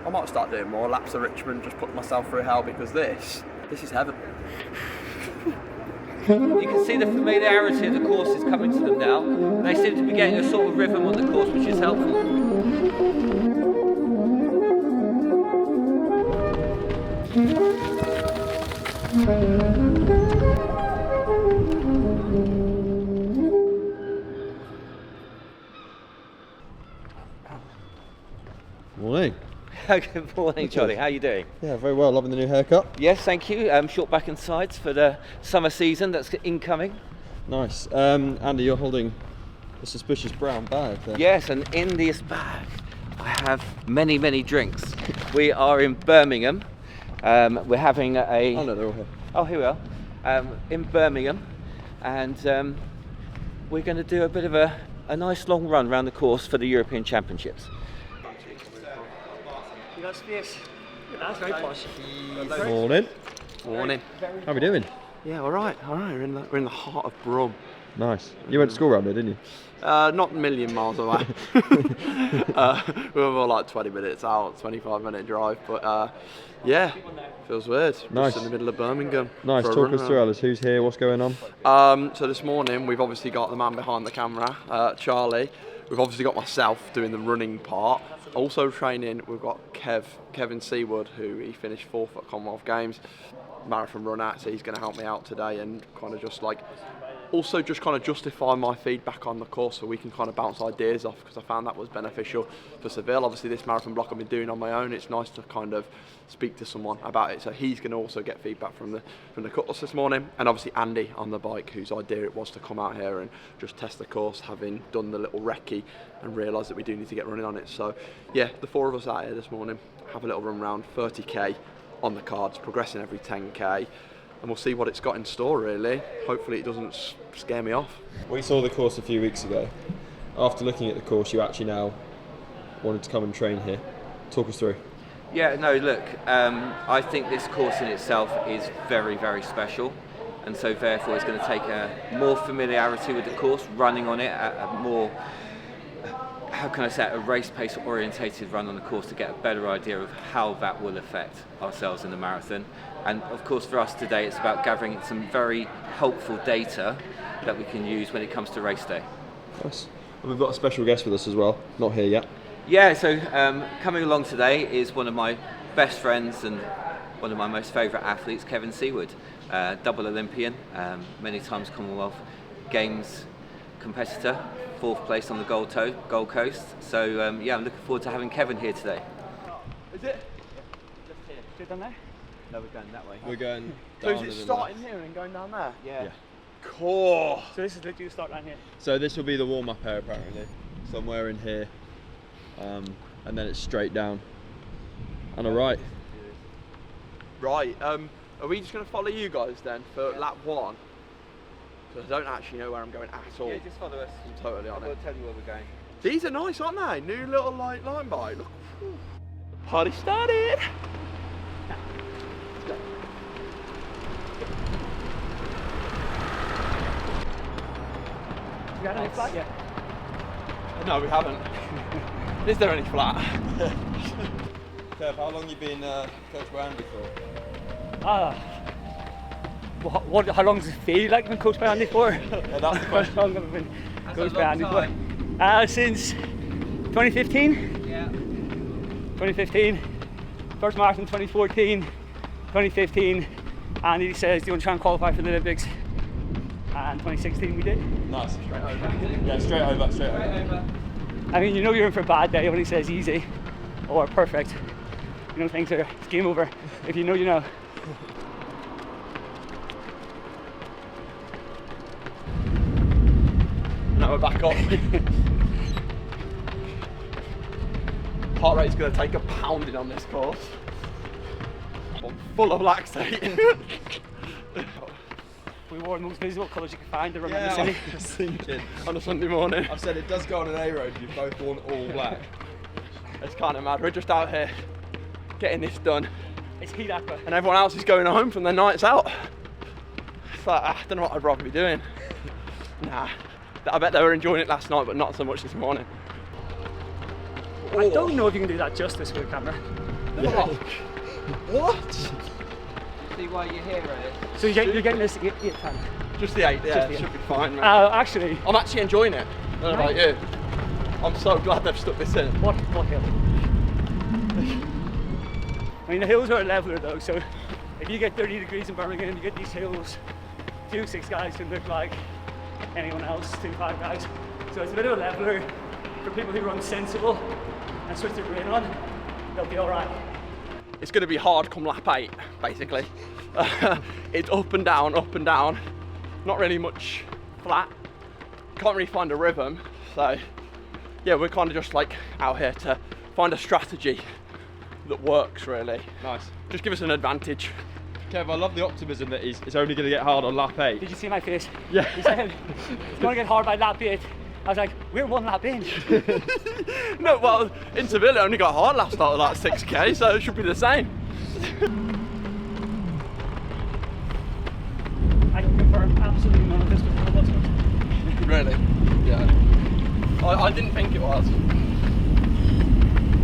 I might start doing more laps of Richmond, just put myself through hell, because this is heaven. You can see the familiarity of the course is coming to them now. They seem to be getting a sort of rhythm on the course, which is helpful. Morning. Good morning, Johnny. How are you doing? Yeah, very well. Loving the new haircut. Yes, thank you. Short back and sides for the summer season that's incoming. Nice. Andy, you're holding a suspicious brown bag there. Yes, and in this bag I have many, many drinks. We are in Birmingham. We're having a... Oh no, they're all here. Oh, here we are. In Birmingham, and we're going to do a bit of a nice long run around the course for the European Championships. You got space. That's very posh. Morning. Morning. How are we doing? Yeah, all right. We're in the heart of Brum. Nice. You went to school around here, didn't you? Not a million miles away. We were more like 20 minutes out, 25-minute drive. But yeah, feels weird. Nice. Just in the middle of Birmingham. Nice. Talk us through, Ellis. Who's here? What's going on? So this morning we've obviously got the man behind the camera, Charlie. We've obviously got myself doing the running part. Also training, we've got Kevin Seawood, who he finished 4th at Commonwealth Games, marathon runner, so he's going to help me out today and kind of just justify my feedback on the course, so we can kind of bounce ideas off, because I found that was beneficial for Seville. Obviously this marathon block I've been doing on my own, it's nice to kind of speak to someone about it, so he's going to also get feedback from the course this morning. And obviously Andy on the bike, whose idea it was to come out here and just test the course, having done the little recce and realised that we do need to get running on it. So yeah, the 4 of us out here this morning, have a little run around, 30k on the cards, progressing every 10k, and we'll see what it's got in store really. Hopefully it doesn't scare me off. We saw the course a few weeks ago. After looking at the course, you actually now wanted to come and train here. Talk us through. Yeah, no, look, I think this course in itself is very, very special, and so therefore it's going to take a more familiarity with the course, running on it at a more, how can I say it, a race pace orientated run on the course to get a better idea of how that will affect ourselves in the marathon. And of course for us today it's about gathering some very helpful data that we can use when it comes to race day. Nice. And we've got a special guest with us as well, not here yet. Yeah, so coming along today is one of my best friends and one of my most favourite athletes, Kevin Seawood, double Olympian, many times Commonwealth Games competitor, 4th place on the Gold Coast. So yeah, I'm looking forward to having Kevin here today. Is it? Just here. Straight down there? No, we're going that way. We're going So down is it and starting here and going down there? Yeah. Cool. So this is literally the start line here. So this will be the warm-up area apparently, somewhere in here, and then it's straight down and a right. Right, are we just going to follow you guys then for lap 1? Because I don't actually know where I'm going at all. Yeah, just follow us. I'm totally on We'll it. tell you where we're going. These are nice, aren't they? New little like line bike. Look. Whew. Party started. Let's go. You got any flat yet? No, we haven't. Is there any flat? Kev, how long you been coached by Andy for? How long does it feel like been coached by Andy for? Yeah, that's the question. How long have I been That's coached a by long Andy time. for? Since 2015. Yeah. 2015. First marathon 2014. 2015. Andy says, do you want to try and qualify for the Olympics? And 2016 we did. Nice. Straight over. Yeah, straight over. I mean, you know you're in for a bad day when he says easy or perfect. You know, things are, it's game over. If you know, you know. Now we're back up. Heart rate's going to take a pounding on this course. I'm full of lactate. We wore the most visible colours you could find around the Yeah, city. I was thinking. On a Sunday morning. I've said it does go on an A road. You've both worn all black. It's kind of mad. We're just out here getting this done, It's heat aqua. and everyone else is going home from their nights out. It's like, I don't know what I'd rather be doing. Nah, I bet they were enjoying it last night, but not so much this morning. I don't know if you can do that justice with a camera. Oh. What? See why you're here, Ellis? So you're getting this 8 time. Just the 8, yeah, Just the should 8. be fine, man. Actually, I'm actually enjoying it. I don't know about you. I'm so glad they've stuck this in. what hill? I mean, the hills are a leveler though, so if you get 30 degrees in Birmingham, you get these hills, 2 6 guys can look like anyone else, 2 5 guys. So it's a bit of a leveler for people who run sensible and switch their brain on. They'll be all right. It's going to be hard come lap 8, basically. It's up and down, not really much flat. Can't really find a rhythm, so yeah, we're kind of just like out here to find a strategy that works, really. Nice. Just give us an advantage. Kev, I love the optimism that it's only going to get hard on lap 8. Did you see my face? Yeah. He said, it's going to get hard by lap 8. I was like, we're 1 lap in. No, well, in Seville it only got hard last night at like 6k, so it should be the same. I can confirm absolutely none of this was real whatsoever. Really? Yeah. I didn't think it was.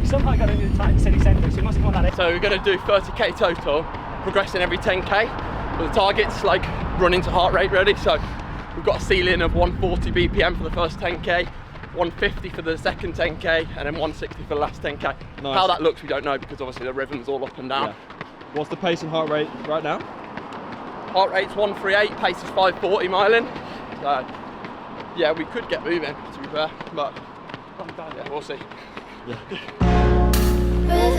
Somehow I got into the time city centre, so you must have gone that. So we're going to do 30k total, progressing every 10k. But the target's like running to heart rate really, so we've got a ceiling of 140 BPM for the first 10k, 150 for the second 10k, and then 160 for the last 10k. Nice. How that looks we don't know because obviously the rhythm's all up and down. Yeah. What's the pace and heart rate right now? Heart rate's 138, pace is 540 miling. So yeah, we could get moving to be fair, but yeah, we'll see. With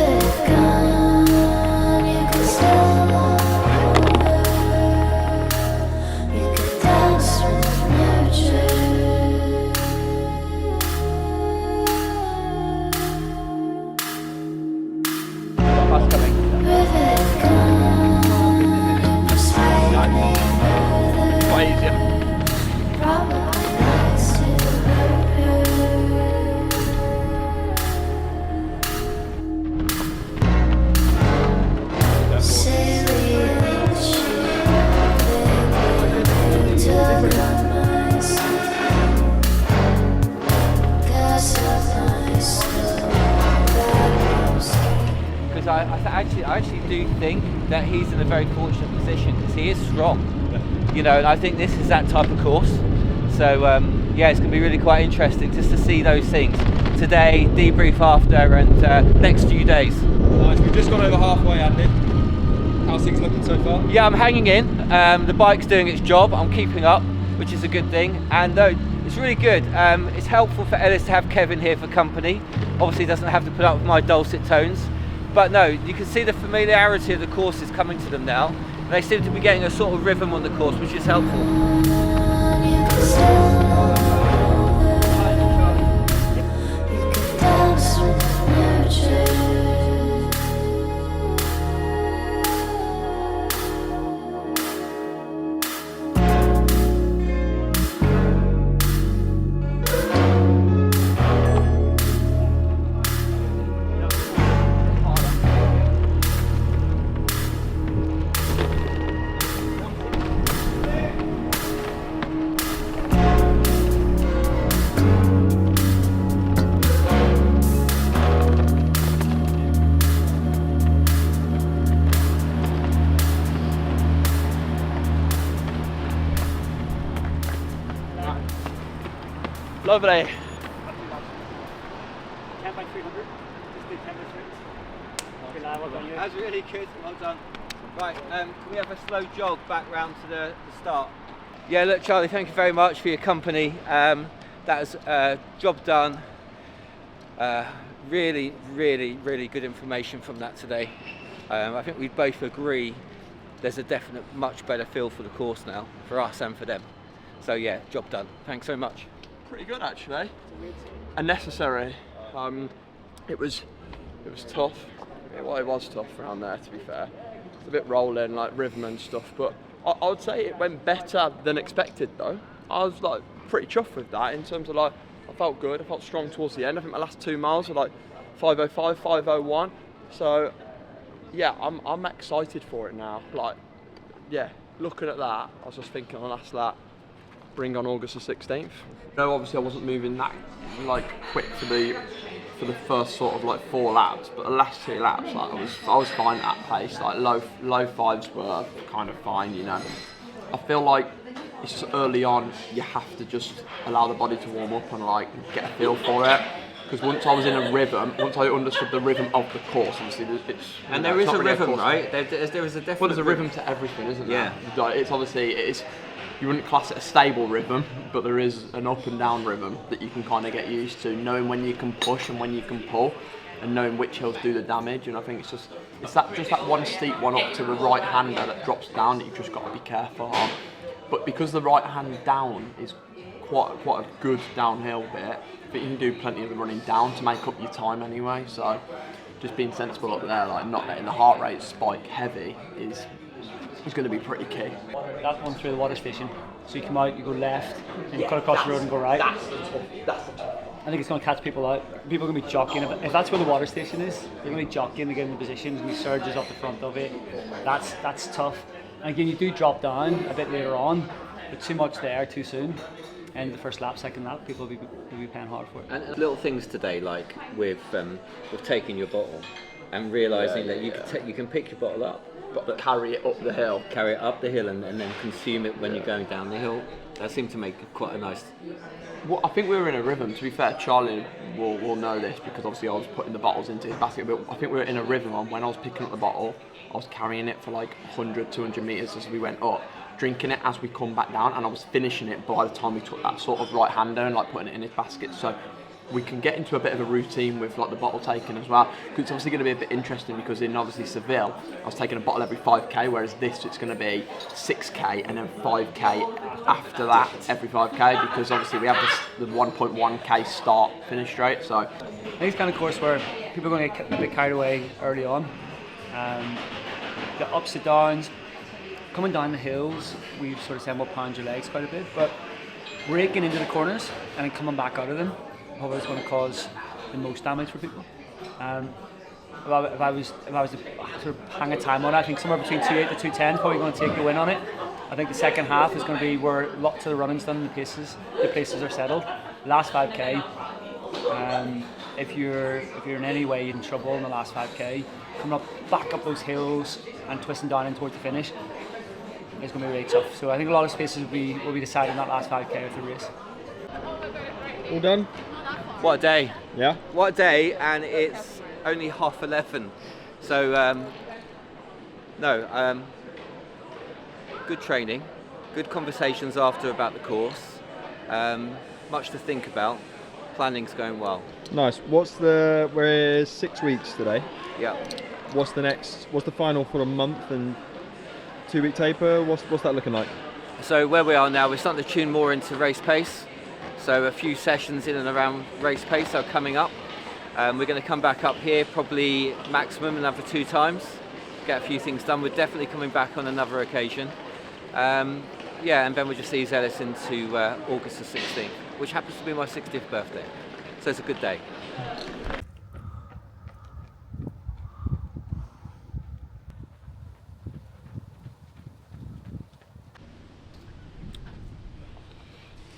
it gone, you can still walk over. You could dance with nature. That's coming. With it gone, you persuade me further. Quite easier. Probably nice to hurt her. Sailing ship, they took on my skin. Gas up my soul, that was Because I actually do think that he's in a very fortunate position because he is strong, you know, and I think this is that type of course. So yeah, it's going to be really quite interesting just to see those things today, debrief after, and next few days. Nice. We've just gone over halfway, Andy. How's things looking so far? Yeah, I'm hanging in. The bike's doing its job. I'm keeping up, which is a good thing. And it's really good. It's helpful for Ellis to have Kevin here for company. Obviously, he doesn't have to put up with my dulcet tones. But no, you can see the familiarity of the course is coming to them now. And they seem to be getting a sort of rhythm on the course, which is helpful. gone, you can still walk over. You could dance with nature. Lovely. 10 by 300. Just did 10 by 300. Good lad, well done you. That's really good. Well done. Right, can we have a slow jog back round to the start? Yeah, look, Charlie, thank you very much for your company. That was job done. Really, really, really good information from that today. I think we both agree there's a definite much better feel for the course now, for us and for them. So yeah, job done. Thanks so much. Pretty good actually. And necessary. It was tough. It was tough around there, to be fair. It's a bit rolling, like rhythm and stuff, but I would say it went better than expected though. I was like pretty chuffed with that in terms of like, I felt good, I felt strong towards the end. I think my last 2 miles were like 5:05, 5:01. So yeah, I'm excited for it now. Like, yeah, looking at that, I was just thinking on the last lap, bring on August the 16th. No, obviously I wasn't moving that like quick to be for the first sort of like 4 laps, but the last 2 laps, like I was fine at that pace. Like low fives were kind of fine, you know. I feel like it's just early on, you have to just allow the body to warm up and like get a feel for it. Because once I was in a rhythm, once I understood the rhythm of the course, obviously it's... And there is a rhythm, right? There is a definite... Well, there's a rhythm to everything, isn't there? Yeah. Like, it's obviously, you wouldn't class it a stable rhythm, but there is an up and down rhythm that you can kind of get used to, knowing when you can push and when you can pull, and knowing which hills do the damage. And I think it's that one steep one up to the right hander that drops down that you've just got to be careful on. But because the right hand down is quite a good downhill bit, but you can do plenty of the running down to make up your time anyway. So just being sensible up there, like not letting the heart rate spike heavy is going to be pretty key. That one through the water station. So you come out, you go left, and you cut across the road and go right. That's the tough. I think it's going to catch people out. People are going to be jockeying. If that's where the water station is, they're going to be jockeying to get in the positions and be surges off the front of it. That's tough. And again, you do drop down a bit later on, but too much there too soon. And the first lap, second lap, people will be paying hard for it. And little things today, like with taking your bottle and realising that you can pick your bottle up, but carry it up the hill. Carry it up the hill and then consume it when you're going down the hill. That seemed to make quite a nice... Well, I think we were in a rhythm. To be fair, Charlie will know this because obviously I was putting the bottles into his basket, but I think we were in a rhythm on when I was picking up the bottle, I was carrying it for like 100, 200 metres as we went up, drinking it as we come back down, and I was finishing it by the time we took that sort of right hander and like putting it in his basket. So we can get into a bit of a routine with like the bottle taking as well, because it's obviously going to be a bit interesting because in obviously Seville I was taking a bottle every 5k, whereas this it's going to be 6k and then 5k after that every 5k, because obviously we have the 1.1k start finish straight. So I think it's kind of course where people are going to get a bit carried away early on. The ups and downs, coming down the hills, we've sort of said we'll pound your legs quite a bit, but breaking into the corners and then coming back out of them probably is going to cause the most damage for people. If I was to sort of hang a time on it, I think somewhere between 2.8 to 2.10 is probably going to take the win on it. I think the second half is going to be where lots of the running's done, the places are settled. Last 5k, if you're in any way in trouble in the last 5k, coming back up those hills and twisting down in towards the finish, it's going to be really tough. So I think a lot of spaces will be decided in that last 5k of the race. All done? What a day. Yeah? What a day, and it's only 11:30. So, good training, good conversations after about the course, much to think about, planning's going well. Nice. We're 6 weeks today. Yeah. What's the final for a month and 2-week taper? What's that looking like? So where we are now, we're starting to tune more into race pace. So a few sessions in and around race pace are coming up. We're going to come back up here probably maximum another 2 times, get a few things done. We're definitely coming back on another occasion. And then we'll just ease Ellis into August the 16th, which happens to be my 60th birthday. So it's a good day.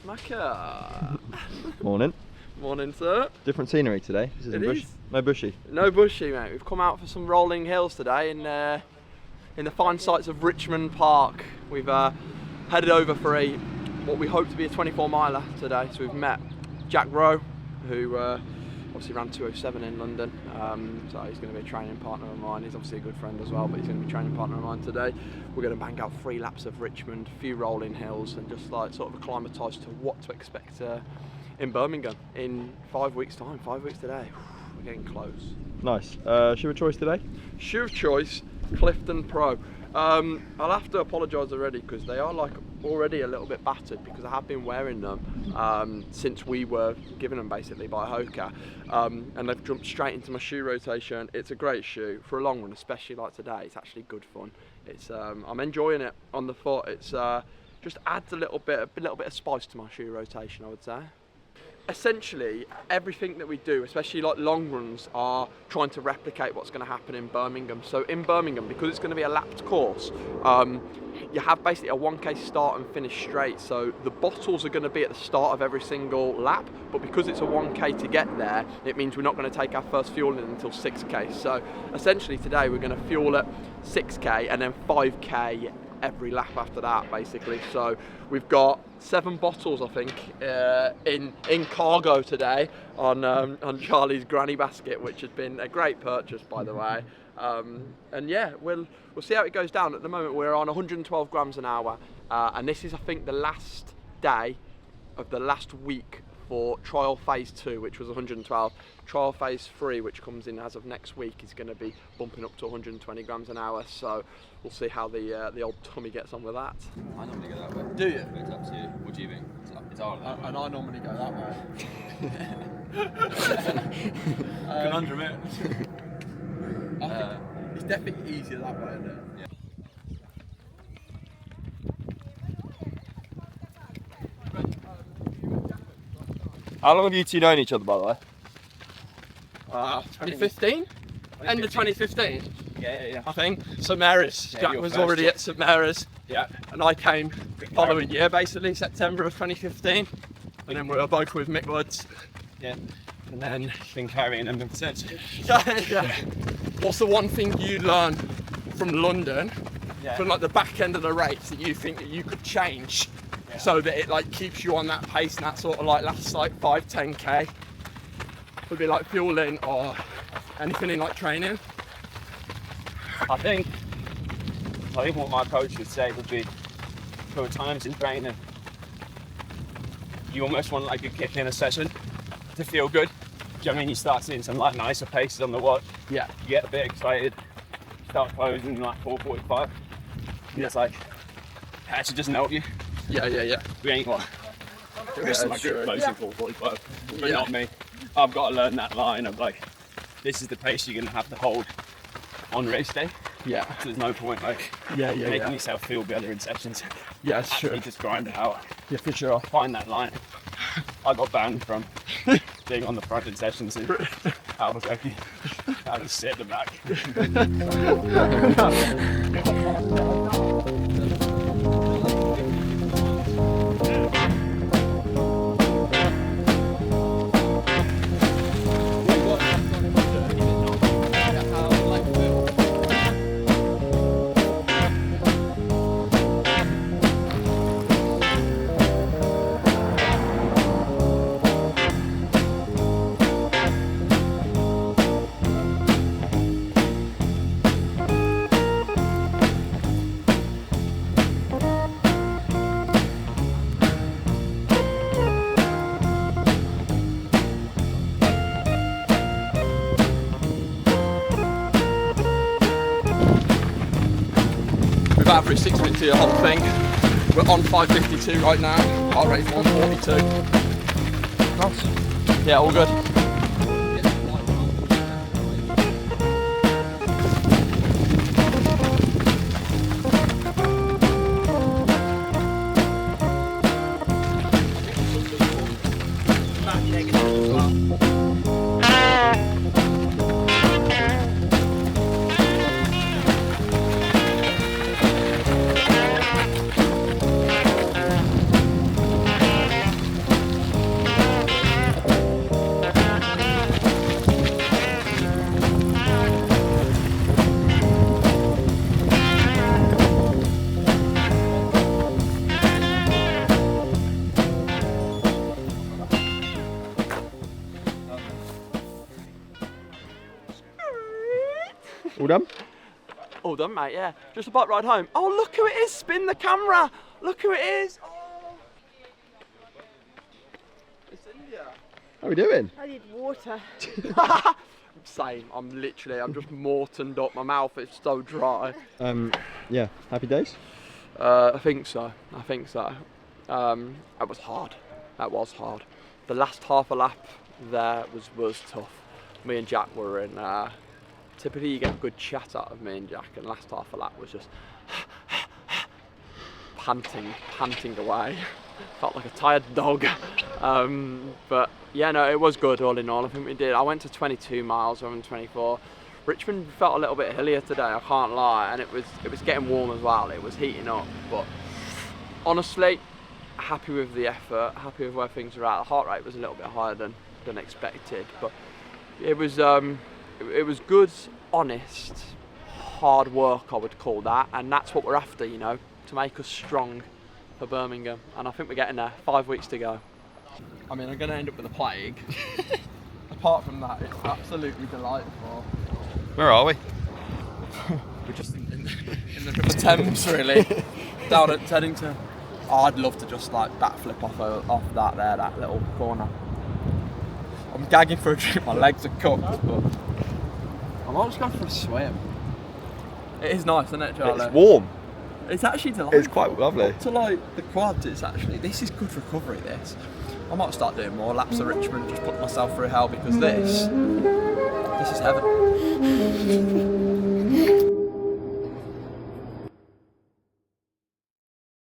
Macca. Morning. Morning, sir. Different scenery today. This isn't It is. No bushy. No bushy, mate. We've come out for some rolling hills today in the fine sights of Richmond Park. We've headed over for what we hope to be a 24-miler today. So we've met Jack Rowe, who obviously ran 2:07 in London. So he's going to be a training partner of mine. He's obviously a good friend as well, but he's going to be a training partner of mine today. We're going to bang out 3 laps of Richmond, a few rolling hills, and just like sort of acclimatise to what to expect in Birmingham in 5 weeks' time. 5 weeks today. We're getting close. Nice. Shoe of choice today? Shoe of choice, Clifton Pro. I'll have to apologise already because they are like already a little bit battered because I have been wearing them since we were given them basically by Hoka, and they've jumped straight into my shoe rotation. It's a great shoe for a long run, especially like today. It's actually good fun. It's I'm enjoying it on the foot. It's just adds a little bit of spice to my shoe rotation, I would say. essentially everything that we do, especially like long runs, are trying to replicate what's going to happen in Birmingham. So in Birmingham, because it's going to be a lapped course, you have basically a 1k start and finish straight. So the bottles are going to be at the start of every single lap, but because it's a 1k to get there, it means we're not going to take our first fuel in until 6k. So essentially today we're going to fuel at 6k and then 5k every lap after that, basically. So we've got 7 bottles, I think, in cargo today on Charlie's granny basket, which has been a great purchase, by the way. And yeah, we'll see how it goes down. At the moment we're on 112 grams an hour, and this is, I think, the last day of the last week for trial phase 2, which was 112. Trial phase 3, which comes in as of next week, is going to be bumping up to 120 grams an hour. So we'll see how the old tummy gets on with that. I normally go that way. Do you? It's up to you. What do you think? It's hard. And I normally go that way. Conundrum, it. I think it's definitely easier that way, isn't it? Yeah. How long have you two known each other, by the way? 2015? End of 2015, Yeah. I think. St Mary's. Yeah, Jack your was first already year. at St Mary's, Yeah. and I came the following year, basically September of 2015. And then we were both with Mick Woods. Yeah. And then been carrying them since. Yeah. What's the one thing you learn from London, Yeah. from like the back end of the race, that you think that you could change so that it like keeps you on that pace and that sort of like last like 5-10k? Would be like fueling or anything in like training? I think what my coach would say would be, there were times in training you almost want like a kick in a session to feel good. Do you know what I mean? You start seeing some like nicer paces on the watch. Yeah. You get a bit excited, start closing like 4:45. Yeah. It's like, it actually doesn't help you. Yeah. We ain't got That's like true. closing 4:45, but Yeah. not me. I've got to learn that line of like, this is the pace you're gonna have to hold on race day. Yeah. So there's no point like making yourself feel better in sessions. Yeah, it's Actually true. just grind it out. Yeah, for sure. Find that line. I got banned from being on the front in sessions in Albuquerque. I just sit at the back. We've averaged 6 minutes to the whole thing. We're on 5:52 right now. Heart rate's 142. Nice. Yeah, all good. All done? All done, mate, yeah. Just a bike ride home. Oh, look who it is. Spin the camera. Look who it is. Oh. It's India. How are we doing? I need water. Same. I'm just mortoned up. My mouth is so dry. Yeah, happy days? I think so. That was hard. The last half a lap there was tough. Me and Jack were in. Typically, you get a good chat out of me and Jack, and last half a lap was just panting away. Felt like a tired dog. But yeah, no, it was good all in all. I think we did. I went to 22 miles rather than 24. Richmond felt a little bit hillier today, I can't lie, and it was getting warm as well. It was heating up, but honestly, happy with the effort, happy with where things are at. The heart rate was a little bit higher than expected, but it was good, honest, hard work, I would call that, and that's what we're after, you know, to make us strong for Birmingham, and I think we're getting there. 5 weeks to go. I mean, I'm going to end up with a plague. Apart from that, it's absolutely delightful. Where are we? We're just in the River Thames, really. Down at Teddington. Oh, I'd love to just like backflip off that little corner. I'm gagging for a drink, my legs are cooked, but I might just go for a swim. It is nice, isn't it, Charlie? It's warm. It's actually delightful. It's quite lovely. Up to like the quads, it's actually, this is good recovery, this. I might start doing more laps of Richmond, just put myself through hell, because this is heaven.